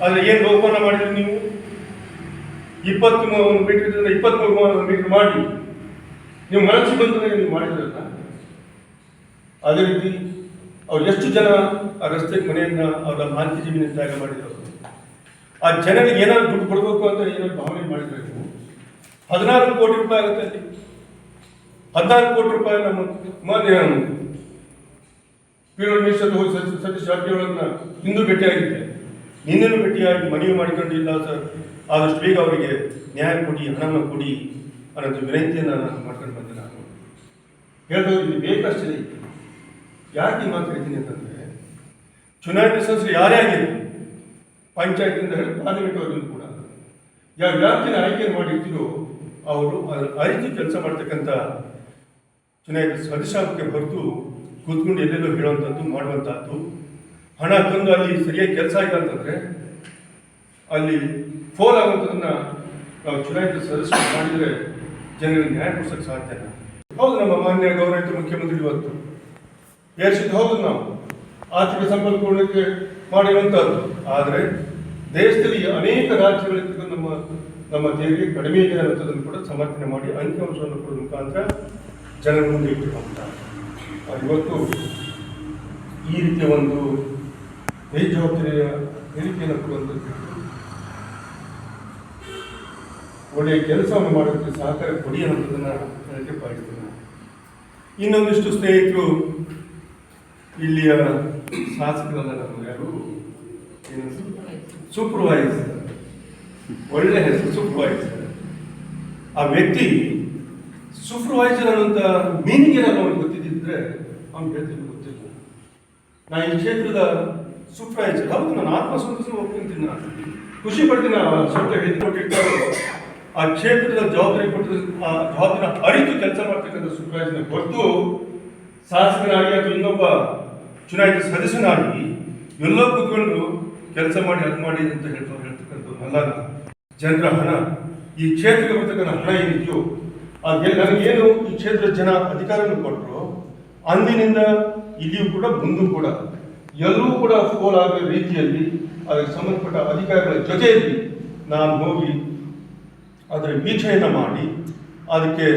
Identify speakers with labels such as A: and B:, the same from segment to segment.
A: ಆದರೆ ಏನು ಲೋಪನ ಮಾಡಿದ್ರಿ ನೀವು? 23 ಮೀಟರ್ 23 ಮೀಟರ್ ಮಾಡಿ ನೀವು ಮನಸ್ಸು ಬಂದರೆ ನೀವು ಮಾಡಿದ್ರಲ್ಲ. ಅದೇ ರೀತಿ ಅವ್ರು ಎಷ್ಟು ಜನ ಆ ರಸ್ತೆಗೆ ಮನೆಯನ್ನ ಅವರ ಮಾಲ್ಕಿ ಜಮೀನಿನ ತ್ಯಾಗ ಮಾಡಿದ್ರು. ಆ ಜನರಿಗೆ ಏನಾದ್ರು ದುಡ್ಡು ಕೊಡಬೇಕು ಅಂತ ಏನಾದ್ರು ಭಾವನೆ ಮಾಡಿದ್ರೆ ನೀವು 14 ಕೋಟಿ ರೂಪಾಯಿ ಆಗುತ್ತೆ. ಅಲ್ಲಿ 14 ಕೋಟಿ ರೂಪಾಯಿ ನಮ್ಮ ಮಾನ್ಯ ಪೀರೋಡ್ ಮಿನಿಸ್ಟರ್ ಹೋಗಿ ಸತೀಶ್ ಜಾರಕಿಹೊಳಿಯನ್ನ ಇಂದು ಭೇಟಿಯಾಗಿದ್ದೆ, ನಿನ್ನೆನೂ ಭೇಟಿಯಾಗಿ ಮನವಿ ಮಾಡಿಕೊಂಡಿಲ್ಲ ಸರ್, ಆದಷ್ಟು ಬೇಗ ಅವರಿಗೆ ನ್ಯಾಯ ಕೊಡಿ, ಹಣವನ್ನು ಕೊಡಿ ಅನ್ನೋದು ವಿನಂತಿಯನ್ನು ನಾನು ಮಾಡ್ಕೊಂಡು ಬಂದೆ. ನಾನು ಹೇಳಿದವರು ಇಲ್ಲಿ ಬೇಕಷ್ಟೇ. ಯಾಕೆ ಮಾತಾಡ್ತೀನಿ ಅಂತಂದರೆ, ಚುನಾಯಿತ ಸದಸ್ಯರು ಯಾರೇ ಆಗಿರಲಿ, ಪಂಚಾಯತಿಂದ ಹೇಳಿ ಪಾರ್ಲಿಮೆಂಟ್ವರೆಗೂ ಕೂಡ ಯಾವ ವ್ಯಾಪ್ತಿನ ಆಯ್ಕೆಯನ್ನು ಮಾಡಿರ್ತೀರೋ ಅವರು ಅದರ ಅರಿತು ಕೆಲಸ ಮಾಡ್ತಕ್ಕಂಥ ಚುನಾಯಿತ ಸದಸ್ಯಕ್ಕೆ ಹೊರತು ಕೂತ್ಕೊಂಡು ಎಲ್ಲೆಲ್ಲೋ ಹೇಳುವಂಥದ್ದು ಮಾಡುವಂಥದ್ದು. ಹಣ ತಂದು ಅಲ್ಲಿ ಸರಿಯಾಗಿ ಕೆಲಸ ಆಯಿತು ಅಂತಂದರೆ ಅಲ್ಲಿ ಫೋಲ್ ಆಗುವಂಥದ್ದನ್ನು ನಾವು ಚುನಾಯಿತ ಸದಸ್ಯರು ಮಾಡಿದರೆ ಜನರಿಗೆ ನ್ಯಾಯ ಕೊಡಿಸೋಕ್ಕೆ ಸಾಧ್ಯ. ಹೌದು, ನಮ್ಮ ಮಾನ್ಯ ಗೌರವಿತ ಮುಖ್ಯಮಂತ್ರಿ ಇವತ್ತು ಏರ್ಸಿದ್ದು ಹೌದು, ನಾವು ಆರ್ಥಿಕ ಸಂಪನ್ಮೂಲಕ್ಕೆ ಮಾಡಿರುವಂಥದ್ದು. ಆದರೆ ದೇಶದಲ್ಲಿ ಅನೇಕ ರಾಜ್ಯಗಳಿಂದ ನಮ್ಮ ತೆರಿಗೆ ಕಡಿಮೆ ಇದೆ ಅನ್ನೋದನ್ನು ಕೂಡ ಸಮರ್ಥನೆ ಮಾಡಿ ಅಂಕಿಅಂಶವನ್ನು ಕೊಡೋದ್ರ ಮುಖಾಂತರ ಜನರ ಮುಂದೆ ಇಟ್ಟಿರುವಂಥ ಇವತ್ತು ಈ ರೀತಿಯ ಒಂದು ಬೇಜವಾಬ್ದಾರಿಯ ಹೇಳಿಕೆಯನ್ನು ಕೊಡುವಂಥದ್ದು, ಒಳ್ಳೆಯ ಕೆಲಸವನ್ನು ಮಾಡೋದಕ್ಕೆ ಸಹಕಾರ ಕೊಡಿ ಅನ್ನೋದನ್ನು ಹೇಳಕ್ಕೆ ಬಯಸ್ತೇನೆ. ಇನ್ನೊಂದಿಷ್ಟು ಸ್ನೇಹಿತರು ಇಲ್ಲಿಯ ಶಾಸಕರಲ್ಲ, ನಮ್ಮ ಯಾರು ಸೂಪರ್ವೈಸರ್, ಒಳ್ಳೆ ಹೆಸರು ಸೂಪರ್ವೈಸರ್. ಆ ವ್ಯಕ್ತಿ ಸೂಪರ್ವೈಸರ್ ಅನ್ನೋಂಥ ಮೀನಿಂಗ್ ಏನಾದ್ರು ಅವ್ನಿಗೆ ಗೊತ್ತಿದ್ದಿದ್ರೆ ಅವ್ನು ಹೇಳ್ತಿದ್ದು ಗೊತ್ತಿಲ್ಲ. ನಾನು ಈ ಕ್ಷೇತ್ರದ ಸೂಪರ್ವೈಸರ್, ಹೌದು, ನಾನು ಆತ್ಮಸಂತೋಷ ಹೋಗ್ತಿದ್ದೀನಿ, ನಾನು ಖುಷಿ ಪಡ್ತೀನಿ. ಸ್ವಲ್ಪ ಹೇಳಿಕೊಟ್ಟಿರ್ತಾರೆ ಆ ಕ್ಷೇತ್ರದ ಜವಾಬ್ದಾರಿ ಕೊಟ್ಟು ಆ ಜವಾಬ್ದಾರಿ ಅರಿತು ಕೆಲಸ ಮಾಡ್ತಕ್ಕಂಥ ಸೂಪರ್ವೈಸರ್ ಹೊರತು ಶಾಸಕನಾಗಿ ಅಥವಾ ಇನ್ನೊಬ್ಬ ಚುನಾಯಿತ ಸದಸ್ಯನಾಗಿ ಎಲ್ಲೋ ಕೂತ್ಕೊಂಡು ಕೆಲಸ ಮಾಡಿ ಅದು ಮಾಡಿ ಅಂತ ಹೇಳ್ತಕ್ಕಂಥದ್ದಲ್ಲ. ಜನರ ಹಣ, ಈ ಕ್ಷೇತ್ರಕ್ಕೆ ಬರ್ತಕ್ಕಂಥ ಹಣ ಏನಿದೆಯೋ ನನಗೇನು ಈ ಕ್ಷೇತ್ರದ ಜನ ಅಧಿಕಾರವನ್ನು ಕೊಟ್ಟರು, ಅಂದಿನಿಂದ ಇಲ್ಲಿಯೂ ಕೂಡ ಮುಂದೂ ಕೂಡ ಎಲ್ಲರೂ ಕೂಡ ಫೋಲ್ ಆಗೋ ರೀತಿಯಲ್ಲಿ ಅದಕ್ಕೆ ಸಂಬಂಧಪಟ್ಟ ಅಧಿಕಾರಿಗಳ ಜೊತೆಯಲ್ಲಿ ನಾನು ಹೋಗಿ ಅದರ ವೀಕ್ಷಣೆಯನ್ನು ಮಾಡಿ ಅದಕ್ಕೆ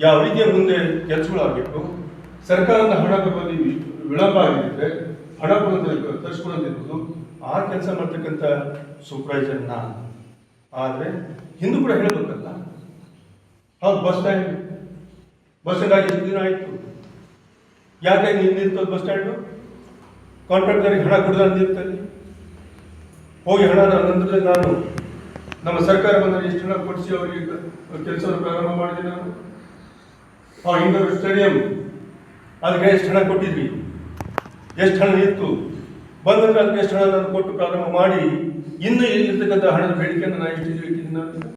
A: ಯಾವ ರೀತಿಯ ಮುಂದೆ ಕೆಲಸಗಳಾಗಬೇಕು, ಸರ್ಕಾರದ ಹಣ ಬರುವಲ್ಲಿ ವಿಳಂಬ ಆಗಿರುತ್ತೆ, ಹಣ ತರಿಸ್ಕೊಳ್ಳೋದಿರ್ಬೋದು, ಆ ಕೆಲಸ ಮಾಡ್ತಕ್ಕಂಥ ಸೂಪರ್ವೈಸರ್ ನಾನು. ಆದರೆ ಹಿಂದೂ ಕೂಡ ಹೇಳಬೇಕಲ್ಲ, ಹೌದು, ಬಸ್ ಸ್ಟ್ಯಾಂಡ್ ಆಗಿ ಎಷ್ಟು ದಿನ ಆಯಿತು, ಯಾಕೆ ನಿಂತಿರ್ತದೆ ಬಸ್ ಸ್ಟ್ಯಾಂಡು? ಕಾಂಟ್ರಾಕ್ಟರಿಗೆ ಹಣ ಕೊಡದ ಅಂದಿರ್ತಲ್ಲಿ ಹೋಗಿ ಹಣ ನಂತರದಲ್ಲಿ ನಾನು ನಮ್ಮ ಸರ್ಕಾರ ಬಂದರೆ ಎಷ್ಟು ಹಣ ಕೊಡಿಸಿ ಅವರಿಗೆ ಕೆಲಸವನ್ನು ಪ್ರಾರಂಭ ಮಾಡಿದೆ. ನಾನು ಇಂಡೋರ್ ಸ್ಟೇಡಿಯಂ ಅದಕ್ಕೆ ಎಷ್ಟು ಹಣ ಕೊಟ್ಟಿದ್ವಿ, ಎಷ್ಟು ಹಣ ಇತ್ತು, ಬಂದಂದ್ರೆ ಅದಕ್ಕೆ ಎಷ್ಟು ಹಣ ನಾನು ಕೊಟ್ಟು ಪ್ರಾರಂಭ ಮಾಡಿ ಇನ್ನೂ ಇಲ್ಲಿರ್ತಕ್ಕಂಥ ಹಣದ ಬೇಡಿಕೆಯನ್ನು ನಾನು ಎಷ್ಟು ಇಟ್ಟಿದ್ದೀನಿ ನಾನು.